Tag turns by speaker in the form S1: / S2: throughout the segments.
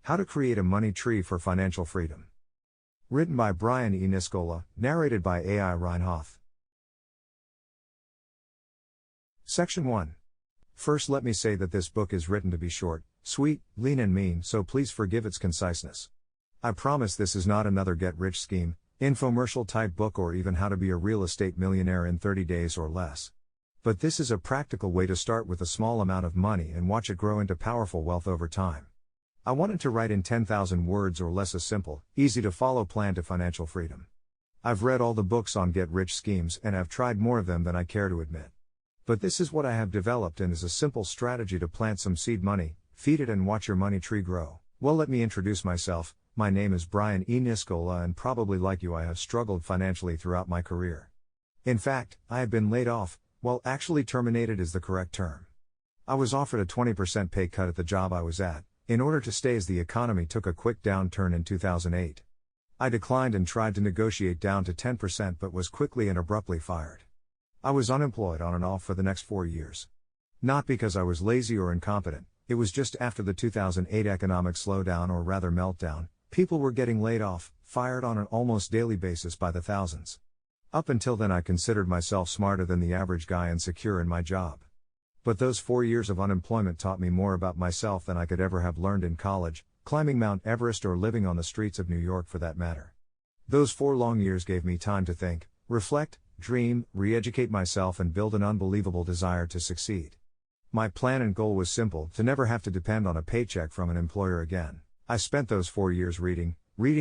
S1: How to Create a Money Tree for Financial Freedom. Written by Brian E. Niskala, narrated by AI Rhinehoth. Section 1. First, let me say that this book is written to be short, sweet, lean and mean, so please forgive its conciseness. I promise this is not another get-rich scheme, infomercial type book or even how to be a real estate millionaire in 30 days or less. But this is a practical way to start with a small amount of money and watch it grow into powerful wealth over time. I wanted to write in 10,000 words or less a simple, easy to follow plan to financial freedom. I've read all the books on get-rich schemes and have tried more of them than I care to admit. But this is what I have developed and is a simple strategy to plant some seed money, feed it and watch your money tree grow. Well, let me introduce myself. My name is Brian E. Niskala and probably like you I have struggled financially throughout my career. In fact, I have been laid off, well actually terminated is the correct term. I was offered a 20% pay cut at the job I was at, in order to stay as the economy took a quick downturn in 2008. I declined and tried to negotiate down to 10% but was quickly and abruptly fired. I was unemployed on and off for the next 4 years. Not because I was lazy or incompetent, it was just after the 2008 economic slowdown or rather meltdown, people were getting laid off, fired on an almost daily basis by the thousands. Up until then I considered myself smarter than the average guy and secure in my job. But those 4 years of unemployment taught me more about myself than I could ever have learned in college, climbing Mount Everest or living on the streets of New York for that matter. Those 4 long years gave me time to think, reflect, dream, re-educate myself and build an unbelievable desire to succeed. My plan and goal was simple, to never have to depend on a paycheck from an employer again. I spent those 4 years reading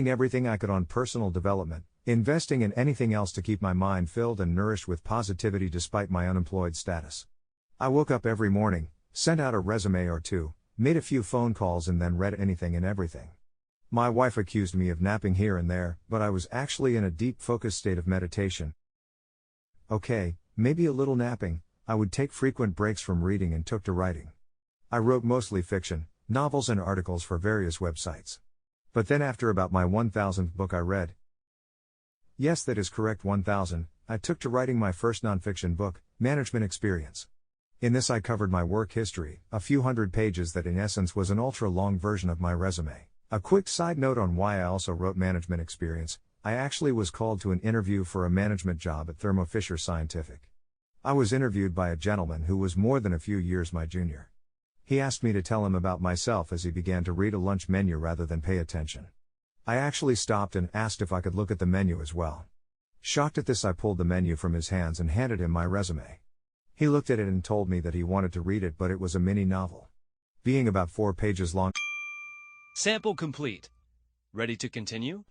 S1: everything I could on personal development, investing in anything else to keep my mind filled and nourished with positivity despite my unemployed status. I woke up every morning, sent out a resume or two, made a few phone calls and then read anything and everything. My wife accused me of napping here and there, but I was actually in a deep focused state of meditation. Okay, maybe a little napping. I would take frequent breaks from reading and took to writing. I wrote mostly fiction, novels and articles for various websites. But then after about my 1000th book I read, yes that is correct 1000, I took to writing my first nonfiction book, Management Experience. In this I covered my work history, a few hundred pages that in essence was an ultra-long version of my resume. A quick side note on why I also wrote Management Experience, I actually was called to an interview for a management job at Thermo Fisher Scientific. I was interviewed by a gentleman who was more than a few years my junior. He asked me to tell him about myself as he began to read a lunch menu rather than pay attention. I actually stopped and asked if I could look at the menu as well. Shocked at this I pulled the menu from his hands and handed him my resume. He looked at it and told me that he wanted to read it but it was a mini novel. Being about 4 pages long.
S2: Sample complete. Ready to continue?